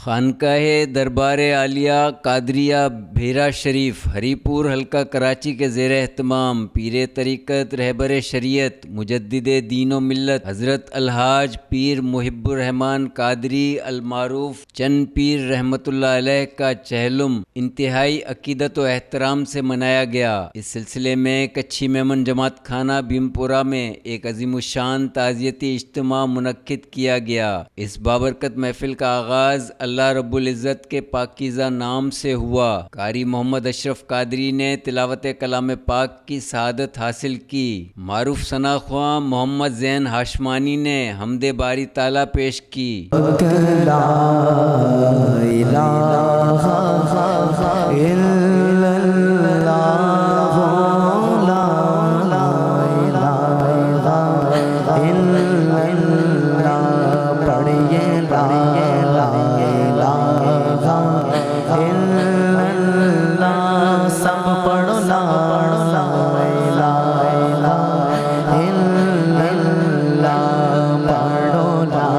خانقاہ دربار عالیہ قادریہ بھیرا شریف ہری پور حلقہ کراچی کے زیر اہتمام پیر طریقت رہبر شریعت مجدد دین و ملت حضرت الحاج پیر محب الرحمان قادری المعروف چند پیر رحمۃ اللہ علیہ کا چہلم انتہائی عقیدت و احترام سے منایا گیا۔ اس سلسلے میں کچھی میمن جماعت خانہ بھیمپورہ میں ایک عظیم الشان تعزیتی اجتماع منعقد کیا گیا۔ اس بابرکت محفل کا آغاز اللہ رب العزت کے پاکیزہ نام سے ہوا۔ قاری محمد اشرف قادری نے تلاوت کلام پاک کی سعادت حاصل کی۔ معروف ثنا خواں محمد زین ہاشمانی نے حمد باری تعالیٰ پیش کی۔ لا الہ الا اللہ لا الہ الا اللہ پڑھیے لا الہ الا اللہ سب پڑھو لا الہ الا اللہ پڑھو لا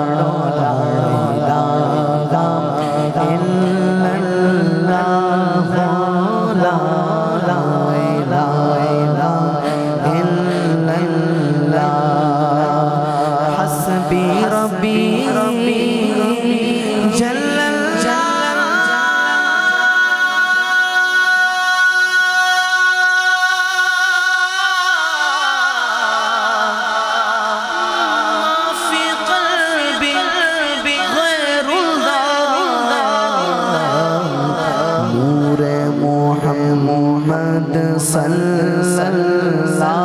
محمد صلی اللہ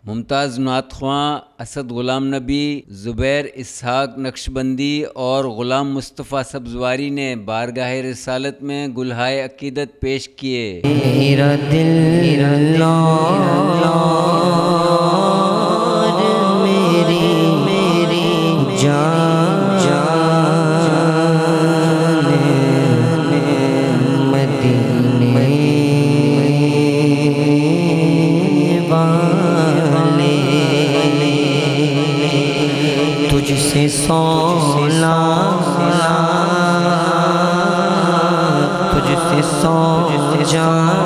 ممتاز نعت خواں اسد غلام نبی، زبیر اسحاق نقشبندی اور غلام مصطفیٰ سبزواری نے بارگاہ رسالت میں گلہائے عقیدت پیش کیے۔ میرا دل میری جان تجھ سے سولا تجھ سے سو جان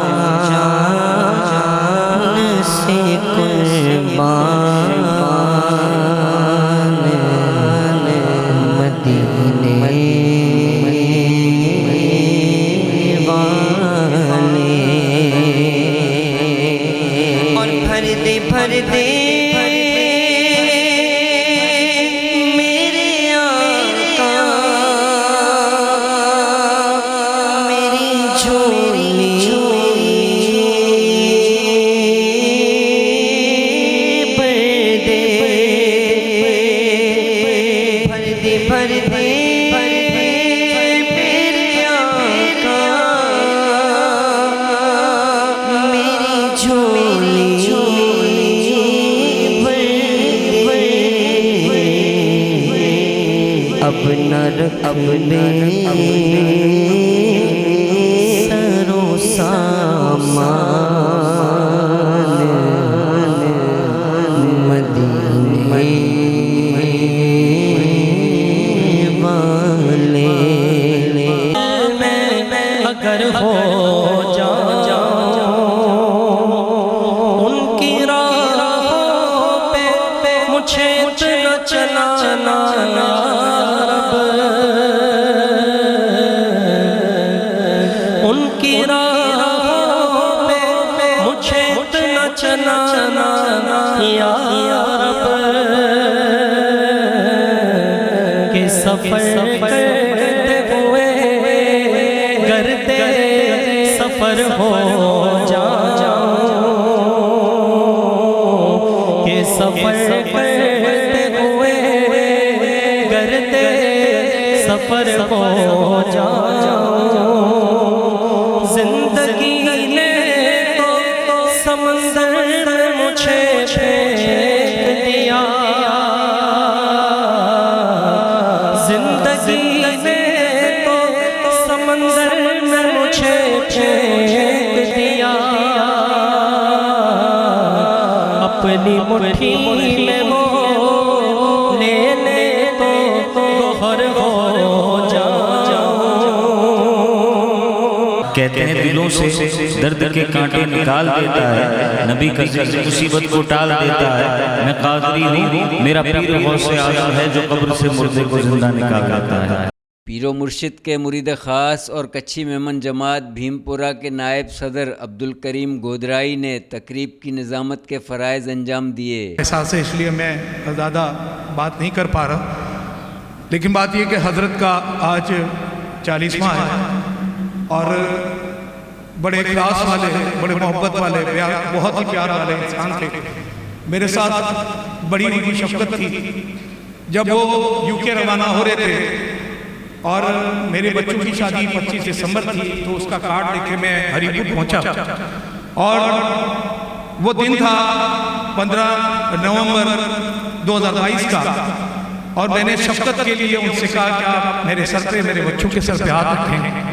سے قربان مدینے والے اور بھر دے اپنے سرو سامان مدینے والے اگر ہو جاؤں ان کی راہوں پہ مجھے اتنا چلانا یا رب کہ سفر کرتے ہوئے کرتے سفر ہو جاؤں کہ سفر کرتے ہوئے کرتے میں وہ لے لے تو گوہر ہو جاؤں. کہتے ہیں دلوں سے درد کے کانٹے نکال دیتا ہے، نبی کا ذکر مصیبت کو ٹال دیتا ہے. میں قادری ہوں، میرا پیر غوث اعظم ہے جو قبر سے مردے کو زندہ نکال دیتا ہے. پیر و مرشد کے مرید خاص اور کچھی میمن جماعت بھیم پورہ کے نائب صدر عبدالکریم گودرائی نے تقریب کی نظامت کے فرائض انجام دیے. احساس ہے اس لیے میں زیادہ بات نہیں کر پا رہا، لیکن بات یہ کہ حضرت کا آج 40واں ہے اور بڑے اخلاص والے، بڑے محبت والے، بہت ہی پیار والے انسان تھے. میرے ساتھ بڑی بڑی شفقت تھی. جب وہ یو کے روانہ ہو رہے تھے اور میرے بچوں کی شادی 25 دسمبر تھی تو اس کا کارڈ لے کے میں ہری پور پہنچا اور وہ دن تھا 15 نومبر 2022 کا، اور میں نے شفقت کے لیے ان سے کہا کہ آپ میرے سر پہ، میرے بچوں کے سر پہ ہاتھ رکھیں،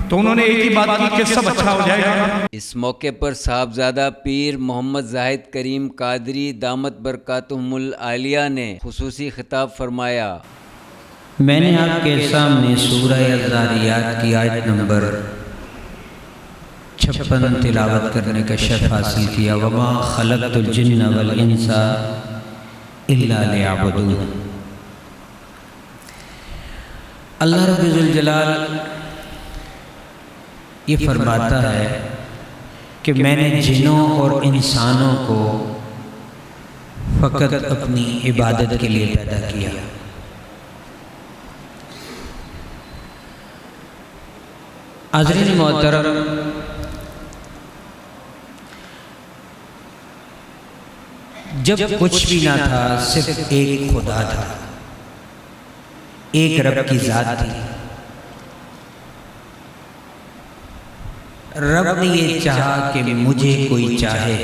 تو انہوں نے ایک ہی بات کی کہ سب اچھا ہو جائے گا. اس موقع پر صاحبزادہ پیر محمد زاہد کریم قادری دامت برکاتہم العالیہ نے خصوصی خطاب فرمایا. میں نے آپ کے سامنے سورہ الذاریات کی آیت نمبر 56 تلاوت کرنے کا شرف حاصل کیا. وما خلقت الجن والانس الا لیعبدون. اللہ رب ذوالجلال یہ فرماتا ہے کہ میں نے جنوں اور انسانوں کو فقط اپنی عبادت کے لیے پیدا کیا. حضرین محترم، جب کچھ بھی نہ تھا، صرف ایک خدا تھا، ایک رب کی ذات تھی. رب نے یہ چاہا کہ مجھے کوئی چاہے،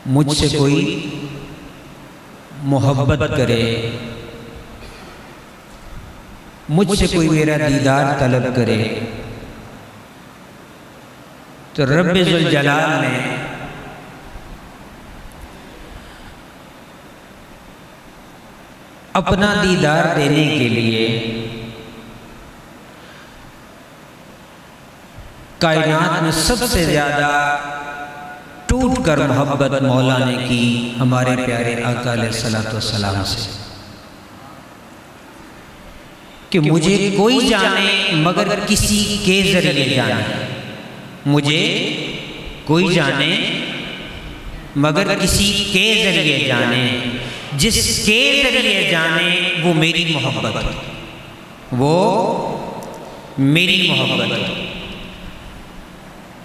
مجھ سے کوئی محبت کرے، مجھ سے کوئی میرا دیدار طلب کرے. تو رب ذوالجلال نے اپنا دیدار دینے کے لیے کائنات میں سب سے زیادہ ٹوٹ کر محبت مولا نے کی ہمارے پیارے آقا علیہ الصلوۃ والسلام سے کہ مجھے کوئی جانے مگر کسی کے ذریعے جانے. مجھے کوئی جانے مگر کسی کے ذریعے جانے، جس کے ذریعے جانے وہ میری محبت ہے، وہ میری محبت ہے.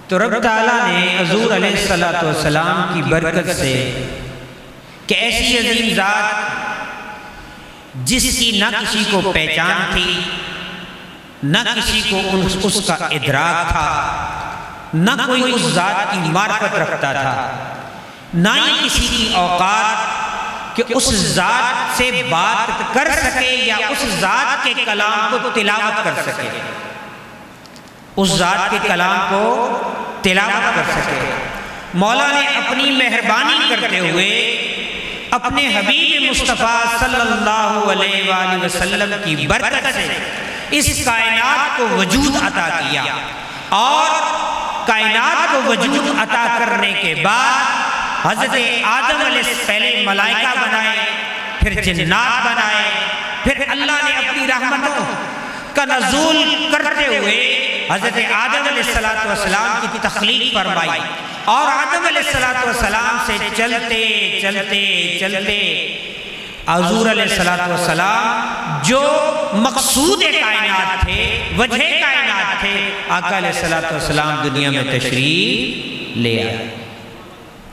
تو رب تعالیٰ نے حضور علیہ الصلوۃ والسلام کی برکت سے کہ ایسی عظیم ذات جس کی نہ کسی کو پہچان تھی، نہ کسی کو اس کا ادراک تھا، نہ کوئی اس ذات کی معرفت رکھتا تھا، نہ ہی کسی کی اوقات کہ اس ذات سے بات کر سکے یا اس ذات کے کلام کو تلاوت کر سکے، اس ذات کے کلام کو تلاوت کر سکے. مولا نے اپنی مہربانی کرتے ہوئے اپنے حبیب مصطفیٰ صلی اللہ علیہ وآلہ وسلم کی برکت سے اس کائنات کو وجود عطا کیا، اور کائنات کو وجود عطا کرنے کے بعد حضرت آدم علیہ السلام پہلے ملائکہ بنائے، پھر جنات بنائے، پھر اللہ نے اپنی رحمتوں کا نزول کرتے ہوئے حضرت آدم علیہ السلام کی تخلیق فرمائی، اور آدم علیہ السلام سے چلتے چلتے چلتے حضور علیہ السلام جو مقصود کائنات تھے، وجہ کائنات تھے، آقا علیہ السلام دنیا میں تشریف لے آئے.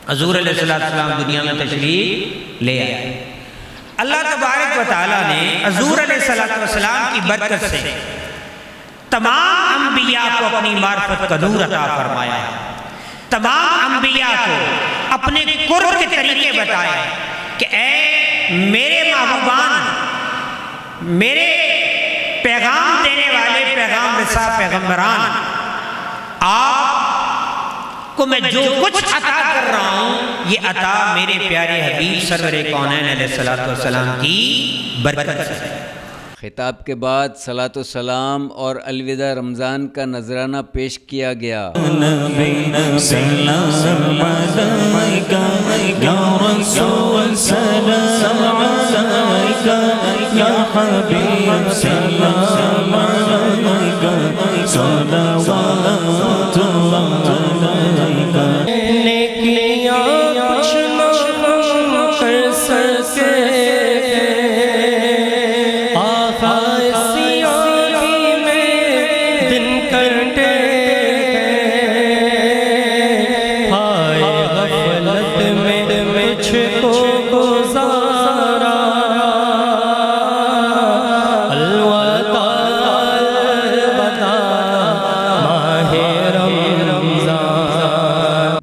حضور علیہ السلام دنیا میں تشریف لے آئے. اللہ تبارک و تعالیٰ نے حضور علیہ السلام کی برکت سے تمام انبیاء کو اپنی معرفت کا نور عطا فرمایا ہے، تمام انبیاء کو اپنے قرب کے طریقے بتائے کہ اے میرے محبوبان، میرے پیغام دینے والے پیغام رساں پیغمبران، آپ کو میں جو کچھ عطا کر رہا ہوں یہ عطا میرے پیارے حبیب سرور کونین علیہ الصلوۃ والسلام کی برکت سے ہے۔ خطاب کے بعد صلاۃ و سلام اور الوداع رمضان کا نذرانہ پیش کیا گیا۔ نبی سلام علیکہ یا رسول سلام علیکہ یا حبیب سلام علیکہ صلوات اللہ علیکہ۔ نیکیاں کچھ نہ کر سکے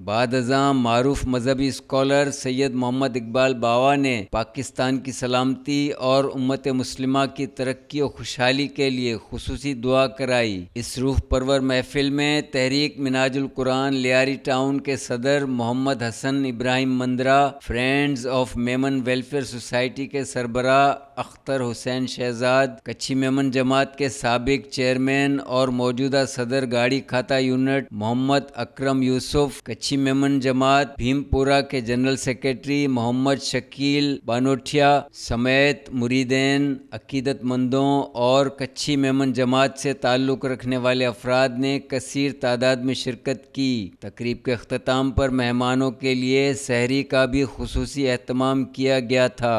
بعد ازاں معروف مذہبی اسکالر سید محمد اقبال باوا نے پاکستان کی سلامتی اور امت مسلمہ کی ترقی و خوشحالی کے لیے خصوصی دعا کرائی۔ اس روح پرور محفل میں تحریک منہاج القرآن لیاری ٹاؤن کے صدر Muhammad Hasan Ibrahim Mandra, friends of Memon welfare society کے سربراہ اختر حسین شہزاد، کچھی میمن جماعت کے سابق چیئرمین اور موجودہ صدر گاڑی کھاتا یونٹ محمد اکرم یوسف، کچھی میمن جماعت بھیم پورہ کے جنرل سیکریٹری محمد شکیل بانوٹھیا سمیت مریدین، عقیدت مندوں اور کچھی میمن جماعت سے تعلق رکھنے والے افراد نے کثیر تعداد میں شرکت کی۔ تقریب کے اختتام پر مہمانوں کے لیے سحری کا بھی خصوصی اہتمام کیا گیا تھا۔